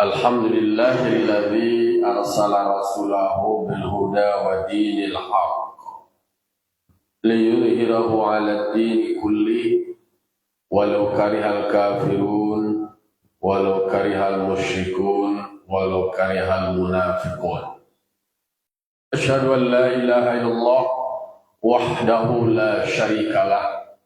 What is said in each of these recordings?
Alhamdulillahilladzi arsala rasulahu bil huda wa dinil haqq liyudhhirahu 'ala ad-din kulli walau karihal kafirun walau karihal musyrikun walau karihal munafiqun. Asyhadu an la ilaha illallah wahdahu la syarikalah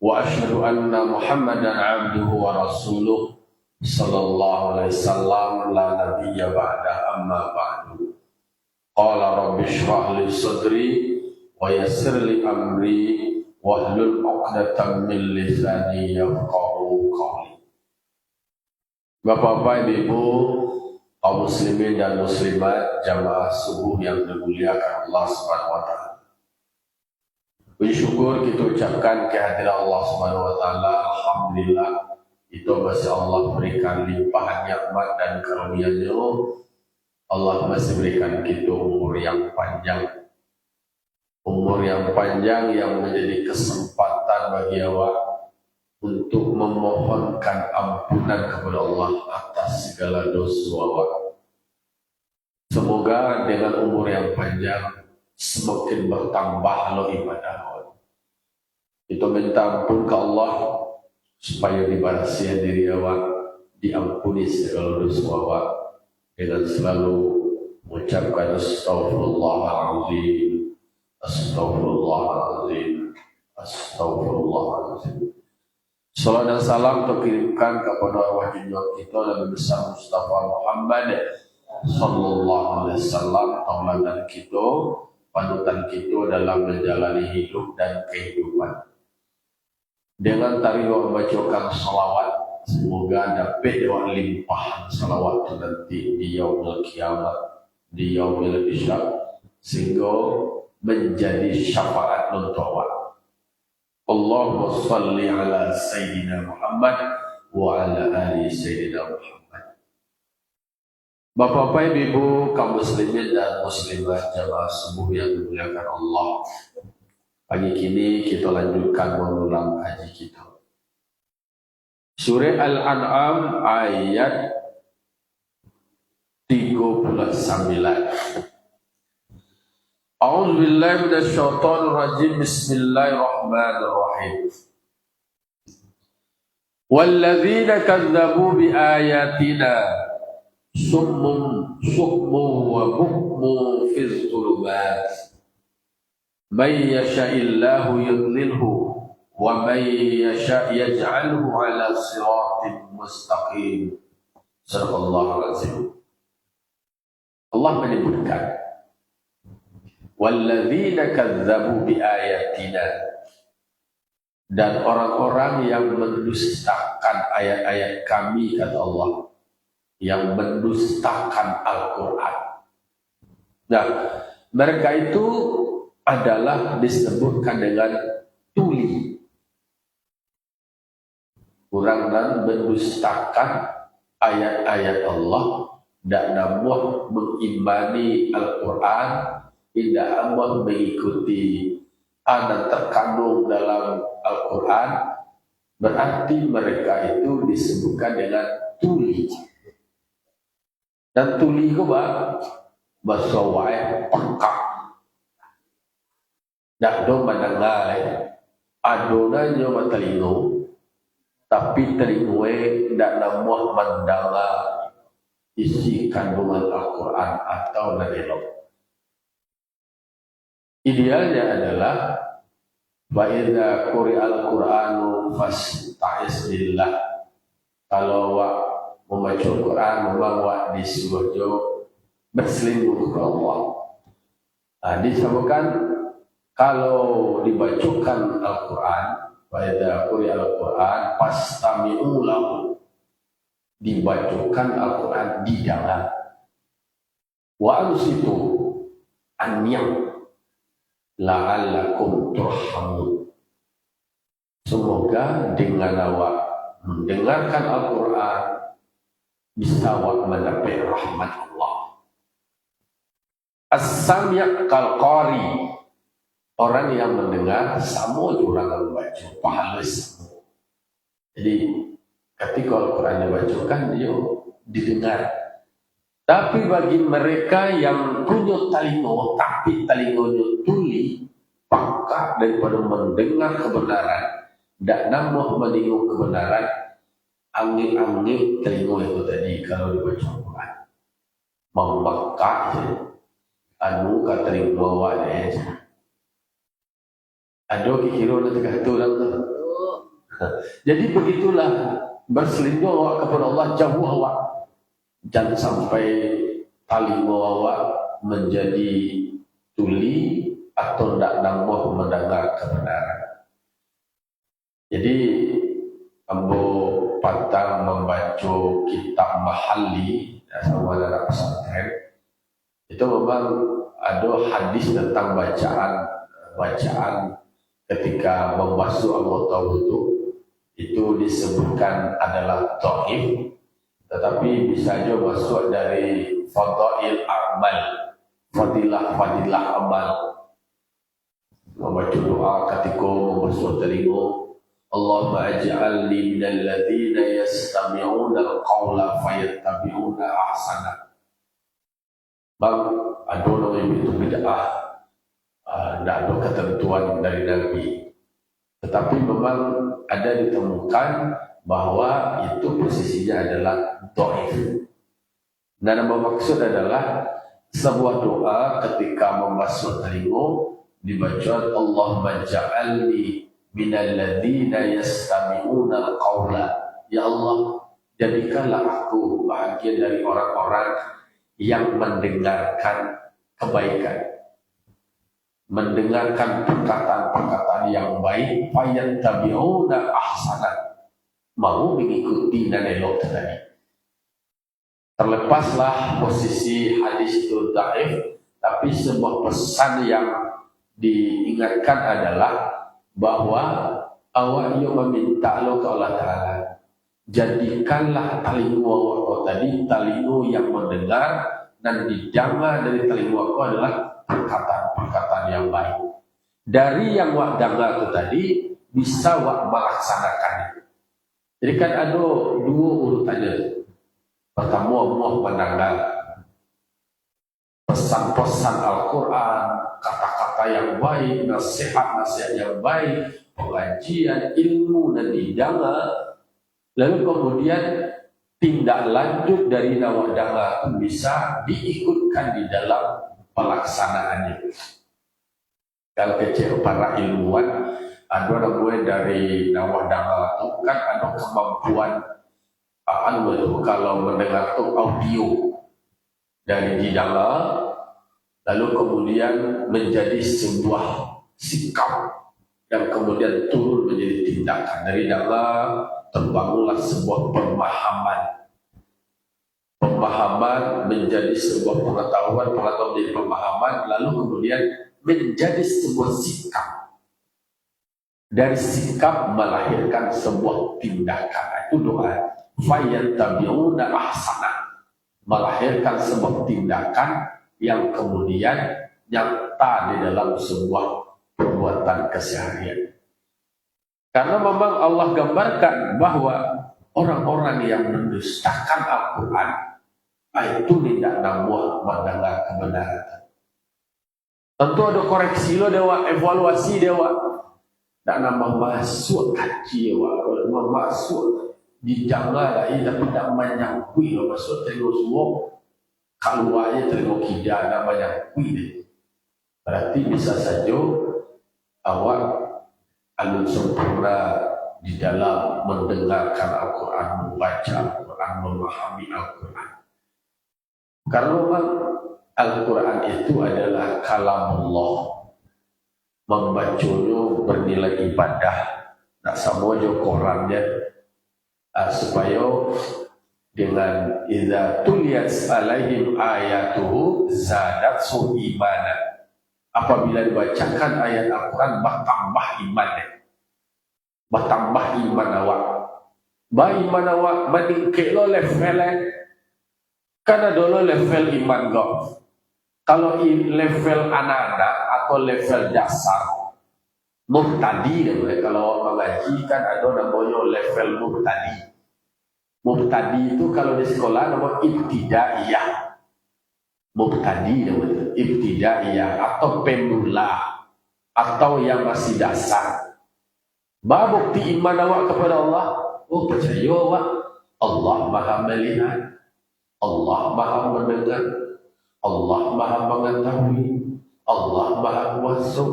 wa asyhadu anna Muhammadan 'abduhu wa rasuluh sallallahu alaihi wasallam la nabiyya ba'da amma ba'du. Qala rabbi shrah li sadri wa yassir li amri wahlul 'uqdatam min lisani yafqahu qawli. Bapak-bapak, Ibu, kaum muslimin dan muslimat jamaah subuh yang dimuliakan Allah Subhanahu wa taala. Puji syukur kita ucapkan kehadiran Allah Subhanahu wa taala. Alhamdulillah, itu masih Allah berikan limpahan nikmat dan karunia-Nya. Allah masih berikan kita umur yang panjang. Umur yang panjang yang menjadi kesempatan bagi awak untuk memohonkan ampunan kepada Allah atas segala dosa awak. Semoga dengan umur yang panjang semakin bertambah lo ibadah awak. Kita minta ampun ke Allah supaya dibarasi diri awak, diampuni segala dosa awak dengan selalu mengucapkan astaghfirullahaladzim, astaghfirullahaladzim, astaghfirullahaladzim. Salam dan salam terkirimkan kepada arwah junjungan kita Nabi besar Mustafa Muhammad sallallahu alaihi wasallam, tauladan kita, panutan kita dalam menjalani hidup dan kehidupan. Dengan tariwa membacakan salawat, semoga dapat dewan limpahan salawat itu nanti di yaumul kiamat, di yaumul isya, sehingga menjadi syafaat untuk awak. Allahumma salli ala Sayyidina Muhammad wa ala ali Sayyidina Muhammad. Bapak-bapak, Ibu, kaum muslimin dan muslimat jamaah subuh yang dimuliakan Allah. Pagi kini kita lanjutkan mengulang haji kita. Surah Al-An'am ayat 39. A'udzu billahi minasyaitonir rajim. Bismillahirrahmanirrahim. Walladzina kadzdzabu biayatina summun wa bukmun fil dhulumat. Man yasha'illahu yudlilhu wa man yasha' yaj'alhu 'ala siratin mustaqim. Sadaqallahul azim. Allah menyebutkan walladzina kadzdzabu biayatina, dan orang-orang yang mendustakan ayat-ayat kami, kata Allah, yang mendustakan Al-Quran. Nah, mereka itu adalah disebutkan dengan tuli. Orang dan mendustakan ayat-ayat Allah dan namun mengimani Al-Quran, tidak amat mengikuti dan terkandung dalam Al-Quran, berarti mereka itu disebutkan dengan tuli. Dan tuli itu bahasa wae pekak. Dak do mendengar, adona nyoba telingo, tapi telingoe ndak namuh mendengar isi kandungan Al-Quran atau nadilog. Idealnya adalah wa idza quri'al Qur'anu fasta'iz billah. Kalau wak membaca Al-Quran, memang wak disuruh berselingkuh ke Allah. Disebutkan kalau dibacakan Al-Quran, wa idza quri'al Qur'an fastami'u lahu, dibacakan Al-Quran didengar. Wa ansitu an-niyam la'allakum turhamun. Semoga dengan awak mendengarkan Al-Quran bisa awak mendapat rahmat Allah. As-sami' kal qari, orang yang mendengar sama orang yang membaca, pahala sama. Jadi ketika Al-Quran dibacakan, dia didengar. Tapi bagi mereka yang punya telinga, tapi telinganya tuli, peka daripada mendengar kebenaran, tidak nambah mendengar kebenaran, angin-angin telinga itu tadi kalau dibaca Al-Quran. Membekak anu ka telinga awak ada kira nanti kata lah. Jadi begitulah berselingkuh awak kepada Allah, jauh awak. Jangan sampai telinga awak menjadi tuli atau tidak nambah mendengar kebenaran. Jadi ambo pantang membaca kitab mahali sama dalam pesantren. Itu memang ada hadis tentang bacaan ketika membasuh anggota wudu itu disebutkan adalah dhaif, tetapi bisa saja masuk dari fadail amal, fadilah amal. Membaca doa ketika membasuh telinga, Allahumma aj'alni minal ladzina yastami'una al-qawla fayattabi'una ahsana. Bang, ada orang itu bid'ah. Tidak ada ketentuan dari Nabi, tetapi memang ada ditemukan bahwa itu posisinya adalah dhaif. Dan yang bermaksud adalah sebuah doa ketika membasuh telinga dibaca Allahumma ja'alni minal ladzina yastami'una al-qawla. Ya Allah, jadikanlah aku bahagian dari orang-orang yang mendengarkan kebaikan, mendengarkan perkataan-perkataan yang baik, fayattabi'una ahsana, mau mengikuti dan elok tadi. Terlepaslah posisi hadis itu dhaif, tapi sebuah pesan yang diingatkan adalah bahwa awak yang meminta Allah ke Allah Ta'ala, jadikanlah telinga awak tadi telinga yang mendengar, dan didengar dari telinga awak adalah perkataan yang baik. Dari yang wak dengar itu tadi bisa wak melaksanakan. Jadi kan ada dua urutannya. Pertama, mau mendengar pesan-pesan Al-Quran, kata-kata yang baik, nasihat-nasihat yang baik, pengajian, ilmu dan didengar. Lalu kemudian tindak lanjut dari nawak dengar bisa diikutkan di dalam pelaksanaannya. Kalau kecil para ilmuwan, ada orang dari nawak dengar itu kan ada kemampuan kalau mendengar itu audio dari didengar, lalu kemudian menjadi sebuah sikap yang kemudian turun menjadi tindakan. Dari dengar terbangunlah sebuah pemahaman menjadi sebuah pengetahuan menjadi pemahaman, lalu kemudian menjadi sebuah sikap. Dari sikap melahirkan sebuah tindakan. Itu doa fayattabi'una ahsana, melahirkan sebuah tindakan yang kemudian nyata di dalam sebuah perbuatan keseharian. Karena memang Allah gambarkan bahwa orang-orang yang mendustakan Al-Quran itu tidak nambah mendengar kebenaran. Tentu ada koreksi lo dewa, evaluasi dewa. Tak nambah masuk kaji dewa, kalau masuk dijaga lagi tapi tak menyangkui lo masuk terus semua keluarnya terus tidak nak menyangkui deh. Berarti bisa saja awak alun sempurna di dalam mendengarkan Al-Quran, membaca Al-Quran, memahami Al-Quran. Karena memang Al-Quran itu adalah kalamullah, membacanya bernilai ibadah. Tak sama je Qurannya, supaya dengan idza tuliyat alaihim ayatuhu zadatsu imana. Apabila dibacakan ayat Al-Quran, bertambah imannya, bertambah iman awak. Iman awak meningkat lo levelnya. Karena dulu level iman kau. Kalau level anak-anak atau level dasar, Mubtadi namanya. Kalau mengaji kan ada namanya level mubtadi. Mubtadi itu kalau di sekolah namanya ibtidaiyah. Mubtadi namanya ibtidaiyah atau pemula atau yang masih dasar. Bah bukti iman awak kepada Allah. Oh percaya awak Allah Maha melihat, Allah Maha mendengar, Allah Maha mengetahui, Allah Maha kuasa,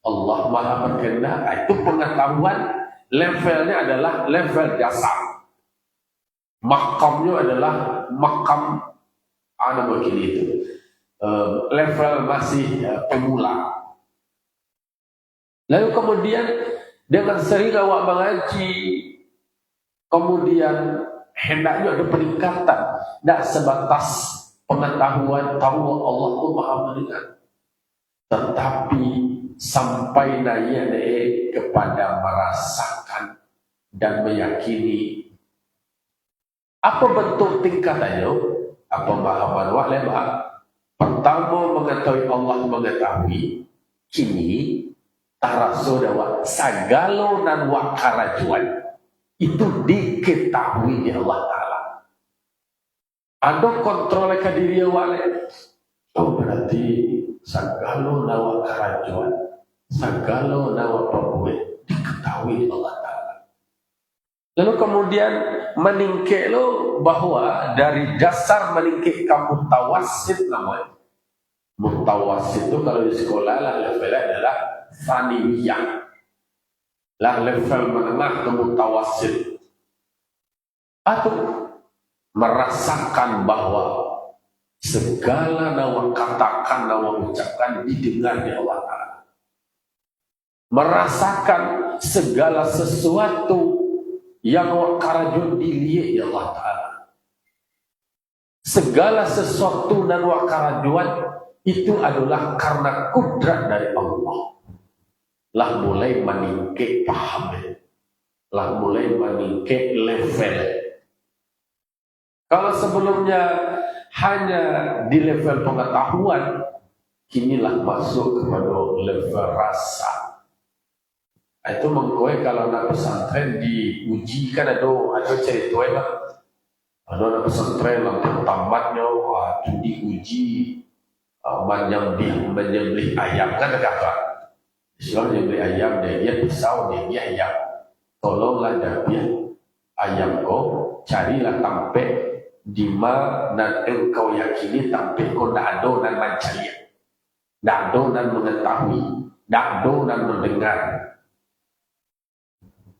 Allah Maha berkehendak. Itu pengetahuan levelnya adalah level dasar. Makamnya adalah makam begini itu. Level masih pemula. Lalu kemudian dengan sering awak mengaji, kemudian hendaknya ada peningkatan, tidak sebatas pengetahuan tahu Allah itu Maha mendengar, tetapi sampai naik kepada merasakan dan meyakini. Apa bentuk tingkatannya? Apa pemahaman wak lemak? Pertama mengetahui Allah mengetahui, kini taraso dawa sagalo nan wakarajuan itu diketahui di Allah Ta'ala. Ada kontrol ke diri wale. Oh berarti sagalo nawa karajuan, sagalo nawa perbuat diketahui di Allah Ta'ala. Lalu kemudian meningkik lo bahwa dari dasar meningkik kamu mutawassit namanya. Mutawassit itu kalau di sekolah lah levelnya adalah saniyah. Lah level menengah ke mutawassit. Atau merasakan bahwa segala nawa katakan, nawa ucapkan didengar di Allah Ta'ala. Merasakan segala sesuatu yang wakarajun dilihat di Allah Ta'ala. Segala sesuatu dan wakarajuan itu adalah karena kudrat dari Allah. Lah mulai meningkik paham, lah mulai meningkik level. Kalau sebelumnya hanya di level pengetahuan, kinilah masuk kepada level rasa. Itu mengkoi kalau anak pesantren diuji kan ada cerita lah. Ada anak pesantren langsung tamatnya, itu diuji menyembelih ayam kan ada apa? Islam menyembelih ayam dia pisau dia ayam. Tolonglah dia ayam kau carilah tampek di mana engkau yakini tampek kau nak ada dan mencari, nak ada dan mengetahui, nak ada dan mendengar.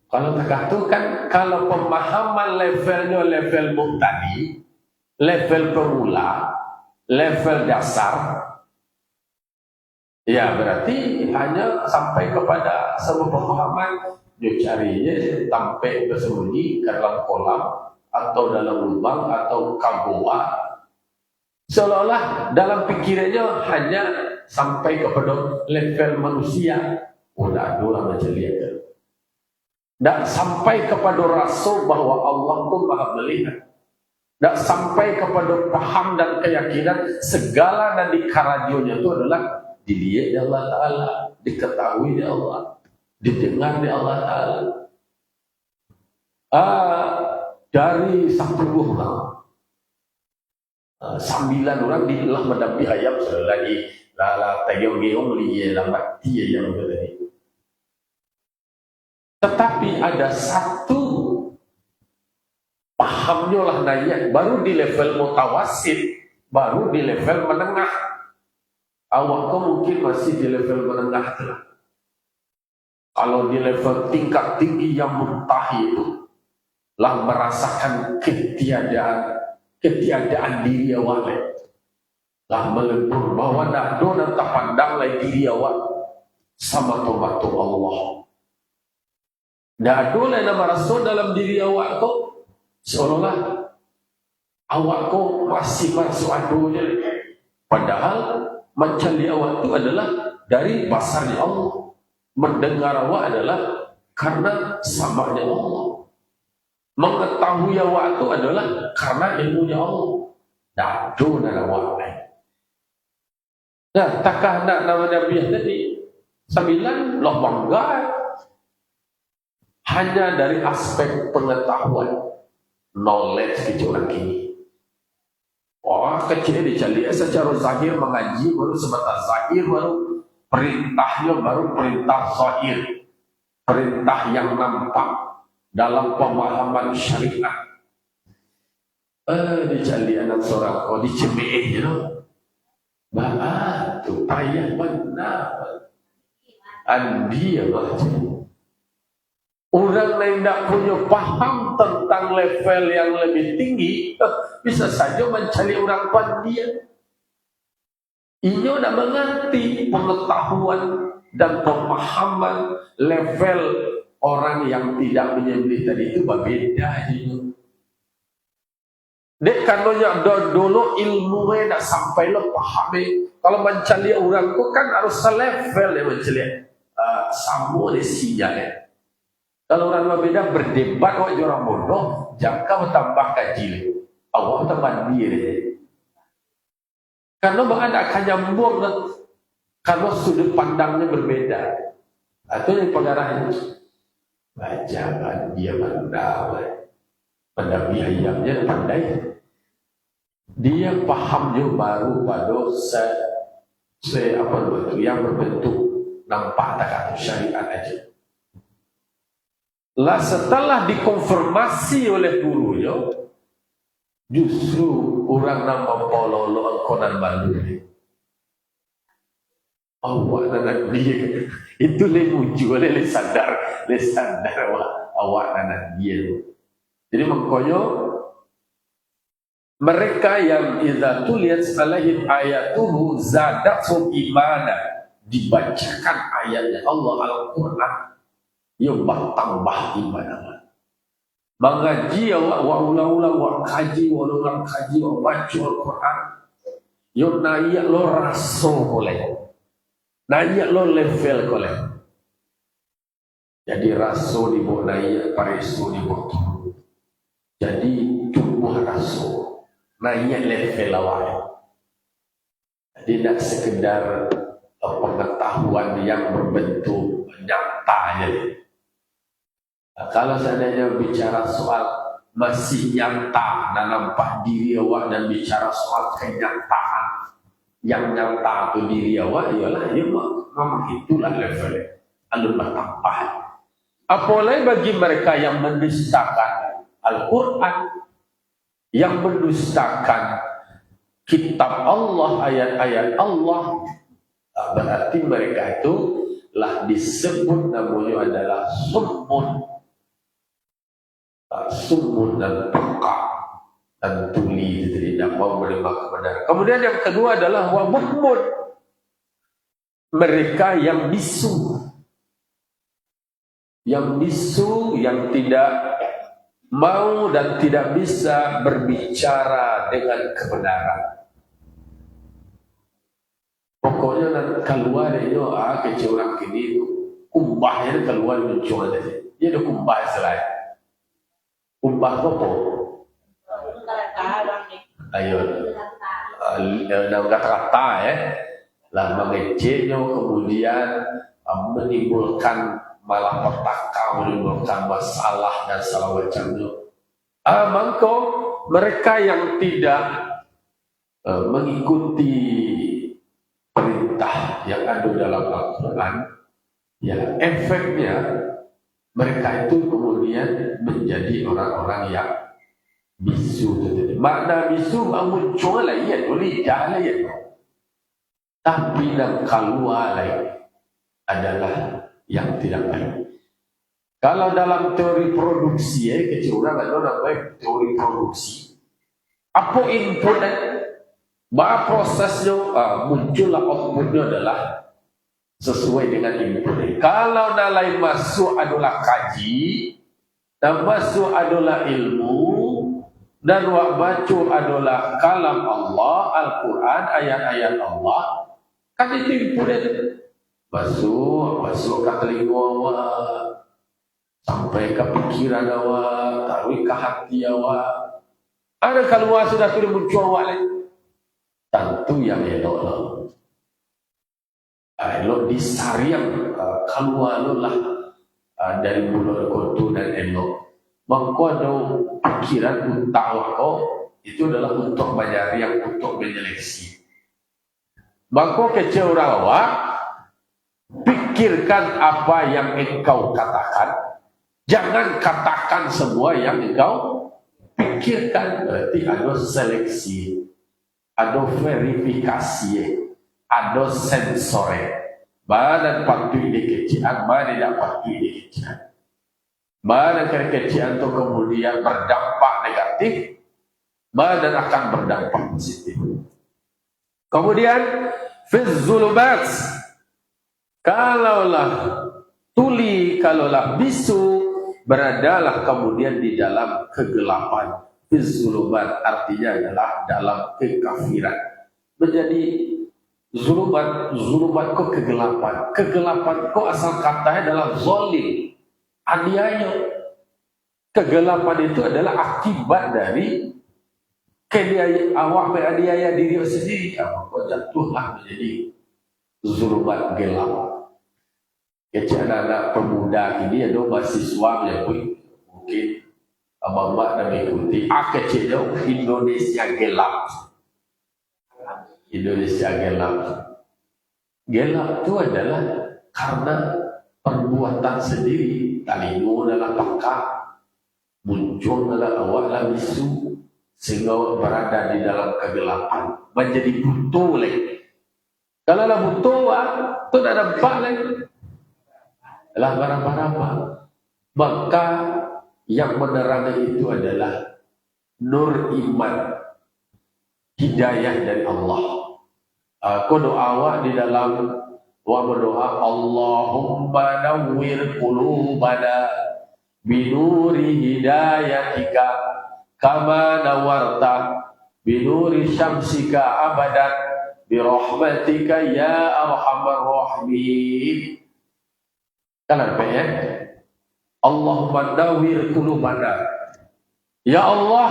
Kalau tergantung kan, kalau pemahaman levelnya level mubtadi, level pemula, level dasar, ya berarti hanya sampai kepada sebuah pemahaman dia carinya sampai bersembunyi ke dalam kolam atau dalam lubang atau kagoa, seolah-olah dalam pikirannya hanya sampai kepada level manusia. Udah dua macam lihat. Dan sampai kepada rasa bahwa Allah pun Maha melihat. Dan sampai kepada paham dan keyakinan segala dan dikaradionya itu adalah dilihat di Allah Ta'ala, diketahui di Allah, didengar di Allah Ta'ala. Dari 10 orang, 9 orang dilah mendampingi ayam sudah lagi lala tayong-geong liye lambat dia yang tadi. Tetapi ada satu pahamnya lah nanya, baru di level mutawassit, baru di level menengah. Awak kau mungkin masih di level menengah lah. Kalau di level tingkat tinggi yang muntahi itu, lah merasakan ketiadaan diri awak, lah melebur bahwa nak do dan tak pandang lagi diri awak sama tomato Allah. Tidak ada nama rasul dalam diri awak tu, seolah-olah awak tu masih masuk adunya. Padahal mencari awak tu adalah dari basarnya Allah. Mendengar awak adalah karena samanya Allah. Mengetahui awak tu adalah karena ilmunya Allah. Tidak ada nama awak lain. Nah, takah nak nama Nabi tadi, 9 lo bangga hanya dari aspek pengetahuan, knowledge kecuali kini. Orang kecil dicari secara zahir mengaji baru sebatas zahir, baru perintahnya baru perintah zahir, perintah yang nampak dalam pemahaman syariat. Dicari anak seorang kau dicemeh bah tu ayah benar dia baca. Orang lain tidak punya paham tentang level yang lebih tinggi, bisa saja mencari orang tuan dia. Ia nak mengerti pengetahuan dan pemahaman level orang yang tidak menyembelih tadi itu berbeda. Dek kanonnya dulu ilmu nak sampai lo pahami. Kalau mencari orang itu kan harus selevel ya mencari. Sama di sinyalnya. Kalau orang berbeda berdebat wajah orang bodoh, jangka bertambah kaji. Allah tambah diri. Karena bahkan akan nyambung karena sudut pandangnya berbeda. Atau yang pengarahnya jangan dia pandai. Pada biayanya pandai. Dia paham juga baru pada yang berbentuk nampak tak syariat aja. Lah setelah dikonfirmasi oleh gurunya, justru orang nama pololo konan balu. Awak anak dia itu muncul le sadar awak anak dia. Jadi mengkoyo mereka yang idza tuliyat alaihim ayatuhu zadatuhum imana, dibacakan ayatnya Allah Al-Qur'an yang bertambah iman. Mengaji awak ulang-ulang awak kaji ulang kaji awak baca Al-Quran. Yang naik lo rasa boleh, naik lo level boleh. Jadi rasa di bawah naik, parisu di bawah turun. Jadi tumbuh rasa, naik level awak. Jadi tidak sekedar pengetahuan yang berbentuk nyatanya. Kalau seandainya bicara soal masih nyata dan nampak diri awak dan bicara soal kenyataan yang nyata itu diri awak, ialah ya memang itulah levelnya. Alun bertambah. Apalagi bagi mereka yang mendustakan Al-Quran, yang mendustakan kitab Allah, ayat-ayat Allah, berarti mereka itu lah disebut namanya adalah sumun dan peka dan tuli, tidak mau menerima kebenaran. Kemudian yang kedua adalah wabukmun, mereka yang bisu, yang tidak mau dan tidak bisa berbicara dengan kebenaran. Pokoknya nanti keluar itu kecil orang kini kumbahnya keluar muncul aja. Dia ada kumbah selain. Kumbah apa? Ayo, dalam kata-kata lah mengeceknya kemudian menimbulkan malah petaka, menimbulkan masalah dan salah macamnya. Maka mereka yang tidak mengikuti perintah yang ada dalam Al-Quran, ya efeknya mereka itu kemudian menjadi orang-orang yang bisu. Makna bisu muncul lah ya, lidah lah ya. Tapi yang keluar lah adalah yang tidak baik. Kalau dalam teori produksi, kecuali ada namanya teori produksi. Apa input bahwa prosesnya muncullah outputnya adalah sesuai dengan input. Kalau nilai masuk adalah kaji, dan masuk adalah ilmu, dan wak baca adalah kalam Allah, Al-Quran, ayat-ayat Allah, kan itu input itu. Masuk ke telinga awak, sampai ke pikiran awak, taruh ke hati awak. Ada keluar sudah muncul awak lain. Tentu yang elok. elok disariang keluarlah dari mulut kotor dan elok. Maka ada pikiran untuk wako itu adalah untuk mencari yang untuk menyeleksi. Maka kecil orang awak pikirkan apa yang engkau katakan, jangan katakan semua yang engkau pikirkan. Berarti ada seleksi, ada verifikasi, ada sensor. Mana patut dikecian, mana tidak patut dikecian. Mana kekecian itu kemudian berdampak negatif, mana akan berdampak positif. Kemudian fizzulubat, kalaulah tuli, kalaulah bisu, beradalah kemudian di dalam kegelapan. Fizzulubat artinya adalah dalam kekafiran. Menjadi zulubat kok kegelapan. Kegelapan kok asal katanya adalah zalim, aniaya. Kegelapan itu adalah akibat dari awak menganiaya diri sendiri. Kok jatuhlah menjadi zulubat gelap. Kecil anak pemuda ini ada mahasiswa yang mungkin abang-abang dan mengikuti kecil Indonesia gelap. Indonesia gelap. Gelap itu adalah karena perbuatan sendiri. Talimu adalah pakar, muncul adalah awal bisu, sehingga berada di dalam kegelapan, menjadi butuh lagi. Kalau lah butuh, itu tidak nampak lagi. Lah barang-barang. Maka yang menerangi itu adalah nur iman, hidayah dari Allah. Aku doa di dalam wa berdoa, Allahumma nawwir qulubana binuri hidayatika kama nawarta binuri syamsika abadan birahmatika ya arhamar rahimin. Kan apa ya? Allahumma nawwir qulubana, ya Allah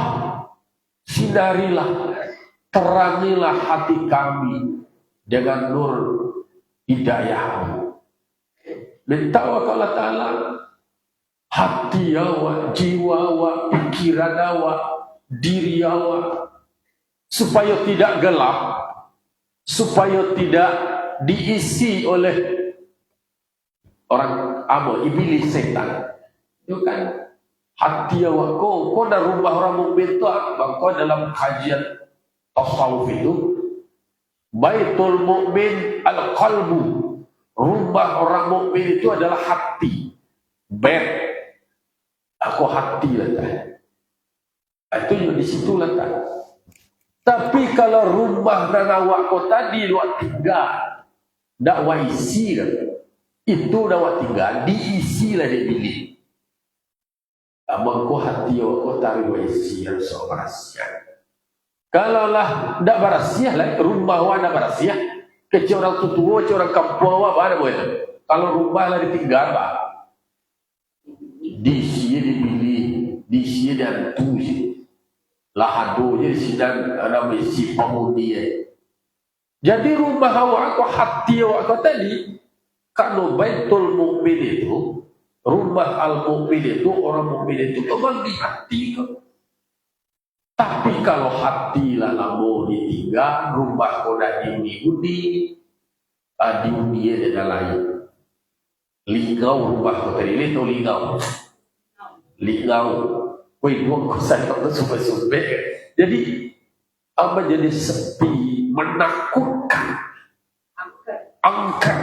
sinarilah, terangilah hati kami dengan nur hidayahmu. Minta Allah Ta'ala hati awak, jiwa awak, pikiran awak, diri awak, supaya tidak gelap, supaya tidak diisi oleh orang iblis, setan. Itu kan hati awak kau dah rubah orang mukmin tu, kau dalam kajian tasawuf itu Baitul Mukmin al-qalbu, rumah orang mukmin itu adalah hati. Bait, aku hati lah tak. Itu di situ lah tak. Tapi kalau rumah dan awak kau tadi awak tinggal, dak waisi lah. Itu dah awak tinggal, diisi lah dia pilih. Abang kau hati awak kau tarik waisi yang seorang rahasia. Kalaulah tidak berasiah lah, rumah awak tidak berasiah, kecil orang tua, kecil orang kampung awak, apa boleh? Kalau rumah lah ditinggal, apa? Di sini dipilih, di sini dan tu sih, lahadunya di sini ada misi penghuni. Jadi rumah awak, kau hati awak kau tadi, kalau Baitul Mukmin itu, rumah al-Mukmin itu, orang Mukmin itu, memang di hati kau. Tapi kalau hati lah mau ditinggal, rumah kau dah diundi dia dah lain. Ligau rumah kau tadi, itu ligau. Ligau. Kau dua kau sayang tu sumpah-sumpah. Jadi, apa jadi sepi, menakutkan. Angker.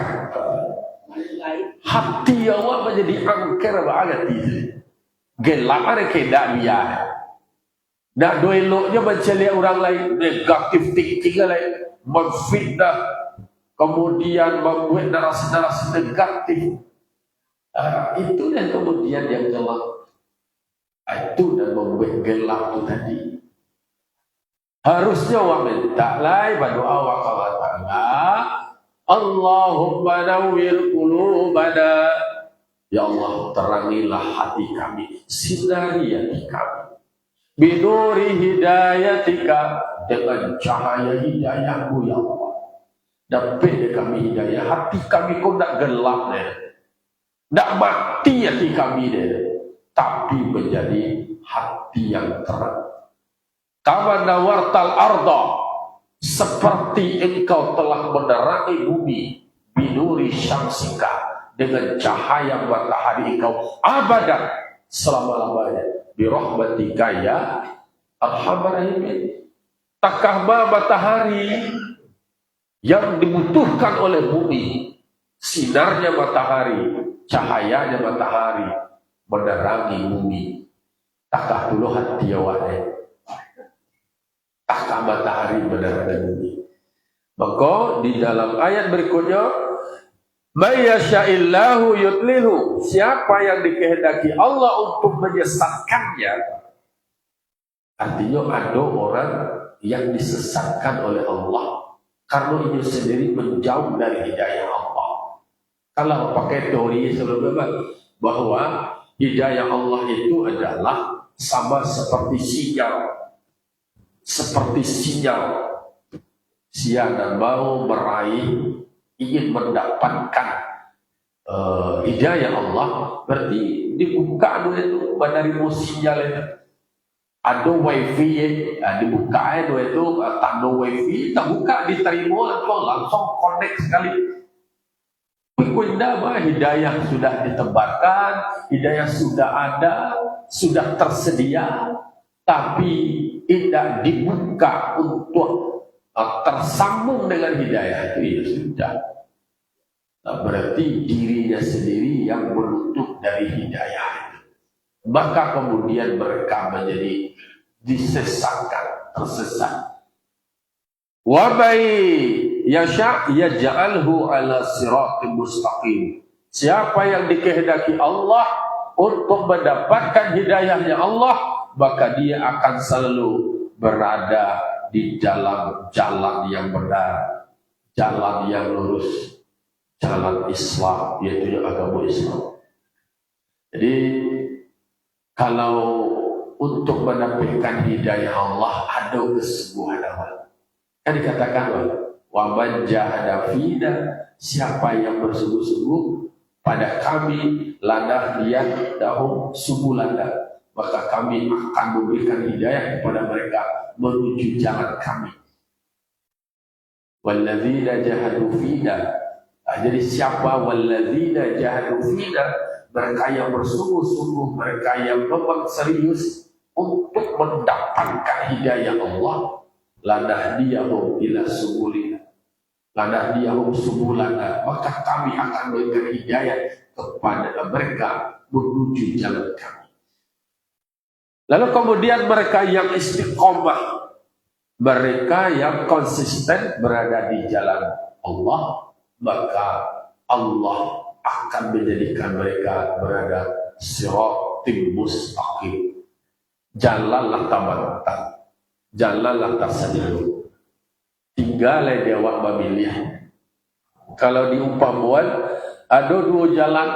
Hati awak menjadi angker banget ini. Gelap ada kedak biar. Nak do eloknya mencari orang lain, negatif thinking lain, memfitnah, kemudian membuat narasi-narasi negatif. Itu yang kemudian yang gelap. Itu dan membuat gelap itu tadi. Harusnya awak minta lain berdoa awak Ta'ala, Allahumma nawwir qulubana, ya Allah terangilah hati kami, sinari hati kami. Binuri hidayatika, dengan cahaya hidayahmu ya Allah, dapat kami hidayah, hati kami kau tak gelap deh, tak mati hati kami deh, tapi menjadi hati yang terang. Kama nawartal arda, seperti engkau telah menerangi bumi binuri syamsika, dengan cahaya matahari engkau abadan, selama-lamanya, birahmatika ya arhamar rahimin. Takkah matahari yang dibutuhkan oleh bumi, sinarnya matahari, cahayanya matahari menerangi bumi, takkah dulu hati awaknya, takkah matahari menerangi bumi. Maka di dalam ayat berikutnya, may yasha'illahu yudlilhu, siapa yang dikehendaki Allah untuk menyesatkannya, artinya ada orang yang disesatkan oleh Allah karena ini sendiri menjauh dari hidayah Allah. Kalau pakai teori sebelumnya bahwa hidayah Allah itu adalah sama seperti sinyal, siang dan mau meraih, ingin mendapatkan hidayah Allah, berarti dibuka itu dari sinyal itu. Ada wifi dibuka itu, tanda wifi tak buka diterima atau langsung connect sekali. Bagaimana hidayah sudah ditebarkan, hidayah sudah ada, sudah tersedia, tapi tidak dibuka untuk tersambung dengan hidayah itu, ya sudah. Nah, berarti dirinya sendiri yang menutup dari hidayah. Maka kemudian mereka menjadi disesatkan, tersesat. Wa may yasha yaj'alhu ala siratin mustaqim. Siapa yang dikehendaki Allah untuk mendapatkan hidayahnya Allah, maka dia akan selalu berada di dalam jalan yang benar, jalan yang lurus, jalan Islam, yaitu agama Islam. Jadi kalau untuk mendapatkan hidayah Allah ada sebuah nama. Kan dikatakan wa man jahada fina, siapa yang bersungguh-sungguh pada kami lanahdiyannahum subulana, maka kami akan memberikan hidayah kepada mereka menuju jalan kami. Walladzina jahadu fina, jadi siapa walladzina jahadu fina, mereka yang bersungguh-sungguh, mereka yang memang serius untuk mendapatkan hidayah Allah, lanahdiyahum ila subulina, lanahdiyahum subulana, maka kami akan memberikan hidayah kepada mereka menuju jalan kami. Lalu kemudian mereka yang istiqomah, mereka yang konsisten berada di jalan Allah, maka Allah akan menjadikan mereka berada siratim mustaqim, jalanlah tamat, jalanlah tersenyum. Tinggal dia awak memilih. Kalau diumpamuan ada dua jalan,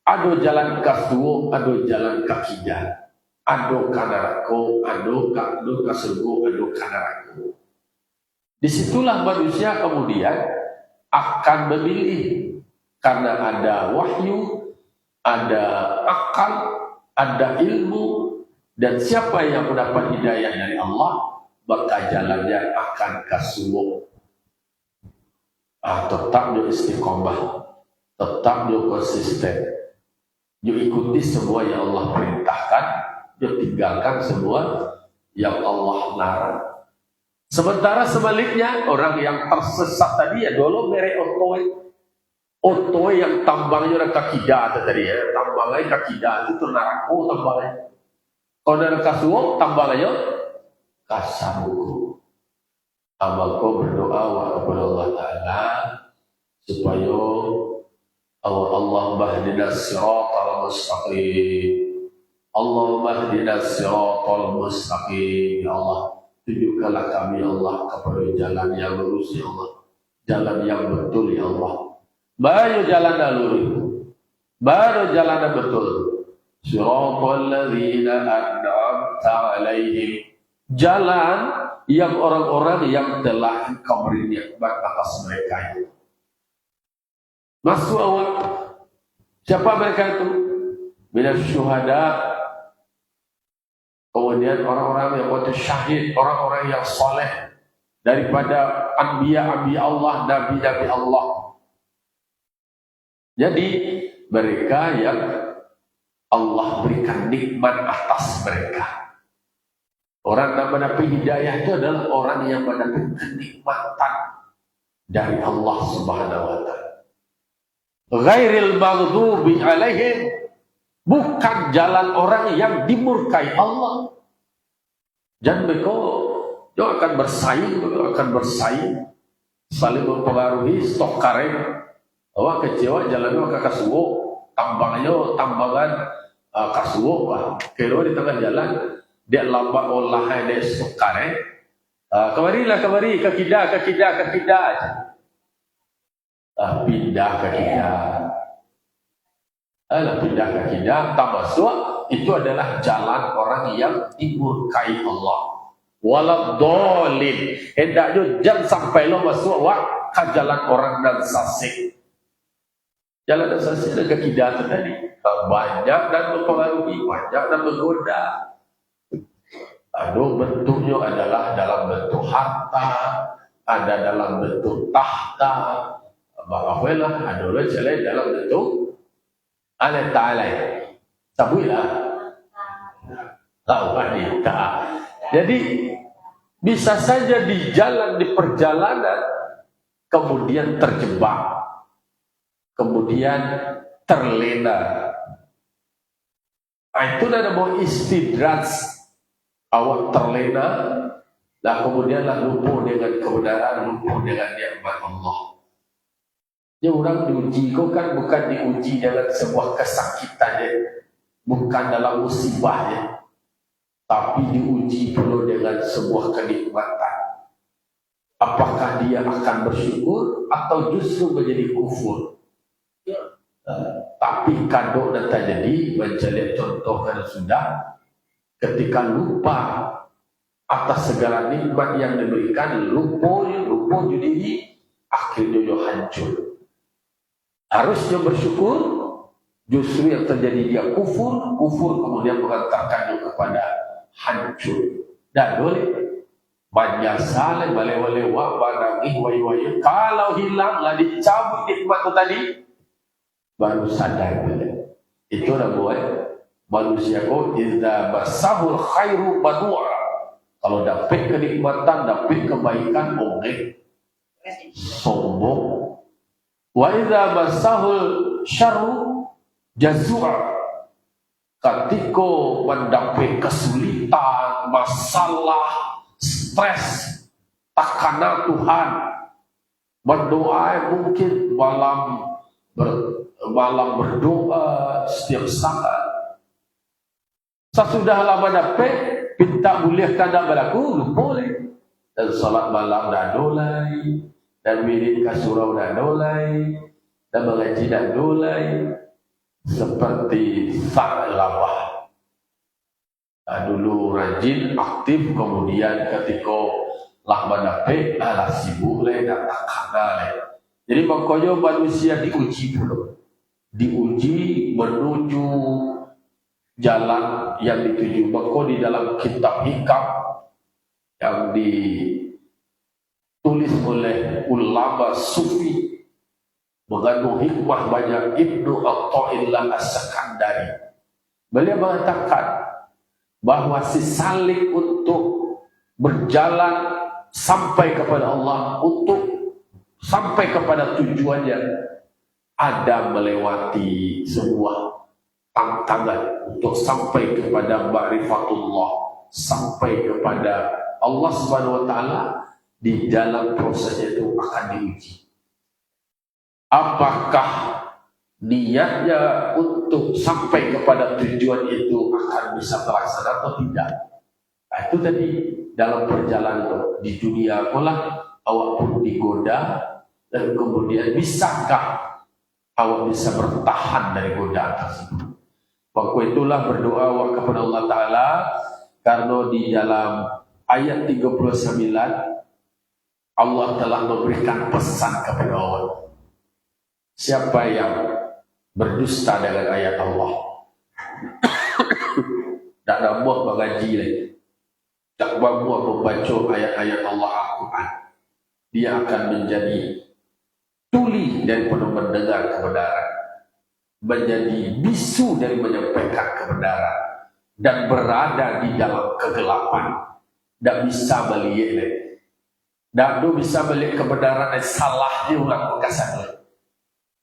ada jalan kasduo, ada jalan kakidah, ada kanarako, ada kasurgo, ada kanarako. Disitulah manusia kemudian akan memilih. Karena ada wahyu, ada akal, ada ilmu, dan siapa yang mendapat hidayah dari Allah, maka jalannya akan kasuwo. Tetap dia istiqomah, tetap dia konsisten, dia ikuti semua yang Allah perintahkan, dia tinggalkan semua yang Allah larang. Sementara sebaliknya, orang yang tersesat tadi ya dulu mere otoy yang tambangnya ada kakidah tadi ya, tambangnya kakidah itu narako tambangnya. Kalau ada kasuo tambangnya kasamu. Amalku berdoa kepada Allah Taala supaya Allah mahdinas siratal mustaqim. Allah mahdinas siratal mustaqim. Ya Allah, tunjukkanlah kami ya Allah kepada jalan yang lurus ya Allah, jalan yang betul ya Allah. Baru jalan lurus, baru jalan betul. Siratal ladzina an'amta alaihim, jalan yang orang-orang yang telah Engkau beri nikmat atas mereka itu. Masuk awal. Siapa mereka itu? Minas syuhada. Kemudian orang-orang yang mati syahid, orang-orang yang soleh daripada anbiya Allah, nabi-nabi Allah. Jadi mereka yang Allah berikan nikmat atas mereka. Orang yang mendapat hidayah itu adalah orang yang mendapat kenikmatan dari Allah Subhanahu wa taala. Ghairil maghdubi alaihim, bukan jalan orang yang dimurkai Allah. Dan mereka akan bersaing, saling mempengaruhi stok karet. Awak kecewa jalannya ke kasuwo, tambangan kasuwo, kira di tengah jalan dia lambat olah dia stok karet. Kemari ke kida aja. Pindah ke kida, tak masuk. Itu adalah jalan orang yang dimurkai Allah. Waladhdallin, hendaknya jangan sampai lo masuk ke jalan orang dan sasik. Jalan dan sasik dan ke kida tadi banyak dan mempengaruhi, banyak dan menggoda. Bentuknya adalah dalam bentuk harta, ada dalam bentuk tahta. Bahawalah ada orang celai dalam bentuk Allah Ta'ala. Sabuilah wanita. Jadi bisa saja di perjalanan kemudian terjebak, kemudian terlena. Itu namanya istidraj. Awak terlena, kemudian lupa dengan kebenaran, lupa dengan nikmat Allah. Ya, orang diuji kau kan bukan diuji dengan sebuah kesakitan ya, bukan dalam musibah ya, tapi diuji pula dengan sebuah kenikmatan. Apakah dia akan bersyukur atau justru menjadi kufur? Tapi kado dan terjadi menjadi contoh karena sudah ketika lupa atas segala nikmat yang diberikan, lupa diri, akhirnya dia hancur. Harusnya bersyukur, justru yang terjadi dia kufur kemudian mengantarkannya kepada hancur. Dan boleh banyak salah balik-balik barangih wayu kalau hilanglah dicabut nikmat itu tadi, baru sadar boleh. Itu namanya manusia kau idza basahul khairu badua. Kalau dapat kenikmatan, dapat kebaikan, sombong. Wa idza masahul syarru jazua. Ketika mendapat kesulitan, masalah, stres, tekanan Tuhan, berdoa mungkin malam berdoa setiap saat. Sesudah lama dapat, minta boleh tak berlaku, boleh. Dan salat malam dah dolai, dan wirid kasurau dah dolai, dan mengaji dah dolai, seperti Sa'labah. Dulu rajin, aktif, kemudian ketika lama dapat, sibuk dan tak. Jadi makanya manusia diuji dulu, diuji menuju jalan yang dituju. Maka di dalam kitab hikam yang ditulis oleh ulama sufi mengandung hikmah banyak, Ibnu Athaillah As-Sakandari, beliau mengatakan bahwa si salik untuk berjalan sampai kepada Allah, untuk sampai kepada tujuannya, ada melewati sebuah tantangan untuk sampai kepada ma'rifatullah, sampai kepada Allah Subhanahu wa taala. Di dalam prosesnya itu akan diuji. Apakah niatnya untuk sampai kepada tujuan itu akan bisa terlaksana atau tidak? Itu tadi dalam perjalanan di dunia pula awak pun digoda, dan kemudian bisakah awak bisa bertahan dari godaan tersebut? Waktu itulah berdoa kepada Allah Ta'ala, karena di dalam ayat 39 Allah telah memberikan pesan kepada orang. Siapa yang berdusta dengan ayat Allah, tak nambah mengaji lagi, tak nambah membaca ayat-ayat Allah Al-Quran, dia akan menjadi tuli daripada mendengar kebenaran, menjadi bisu dari menyampaikan kebenaran, dan berada di dalam kegelapan. Tak bisa melihat lagi. Tak bisa melihat kebenaran dan salahnya ulang kesan lagi.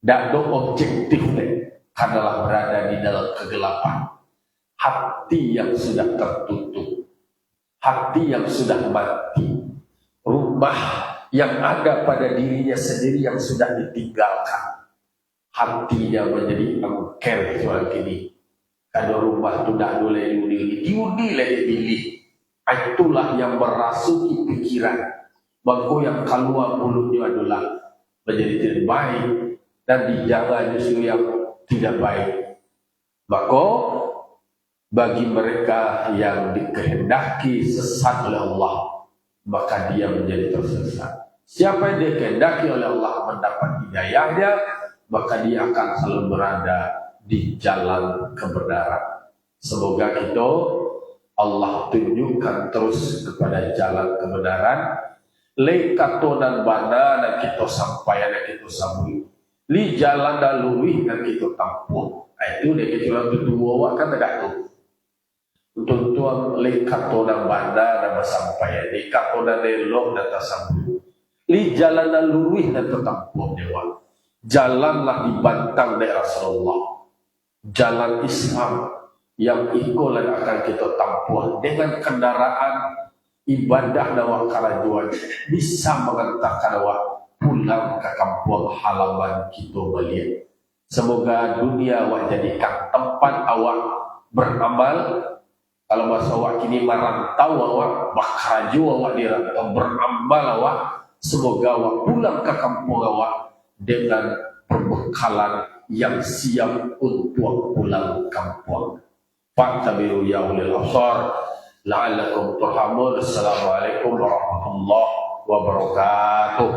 Tak objektif lagi. Karena berada di dalam kegelapan. Hati yang sudah tertutup. Hati yang sudah mati. Rumah yang ada pada dirinya sendiri yang sudah ditinggalkan. Hatinya menjadi engker soal ini. Karena rumah itu tak boleh diundi lagi pilih. Itulah yang merasuki pikiran. Bangko yang keluar mulutnya adalah menjadi tidak baik dan dijaga justru yang tidak baik. Maka bagi mereka yang dikehendaki sesat oleh Allah, maka dia menjadi tersesat. Siapa yang dikehendaki oleh Allah mendapat hidayahnya, maka dia akan selalu berada di jalan kebenaran. Semoga kita Allah tunjukkan terus kepada jalan kebenaran. Lekato dan bana dan kita sampai dan kita sambui. Li jalan dan luwih dan kita tampuh. Itu dia kita berdua kan tidak tu. Untuk tuan lekato dan bana dan sampai. Lekato dan elok dan tersambui. Li jalan dan luwih dan tertampuh dewa. Jalanlah dibantang dari Rasulullah. Jalan Islam yang ikolan akan kita tampuh dengan kendaraan ibadah dan karajuan bisa mengantarkan awak pulang ke kampung halaman kita balik. Semoga dunia awak jadikan tempat awak beramal. Kalau bahasa awak kini merantau awak, bakaraju awak dirantau, beramal awak. Semoga awak pulang ke kampung awak dengan perbekalan yang siap untuk pulang kampung. Fa'tabiru ya ulil absar la'allakum turhamun. Assalamualaikum warahmatullahi wabarakatuh.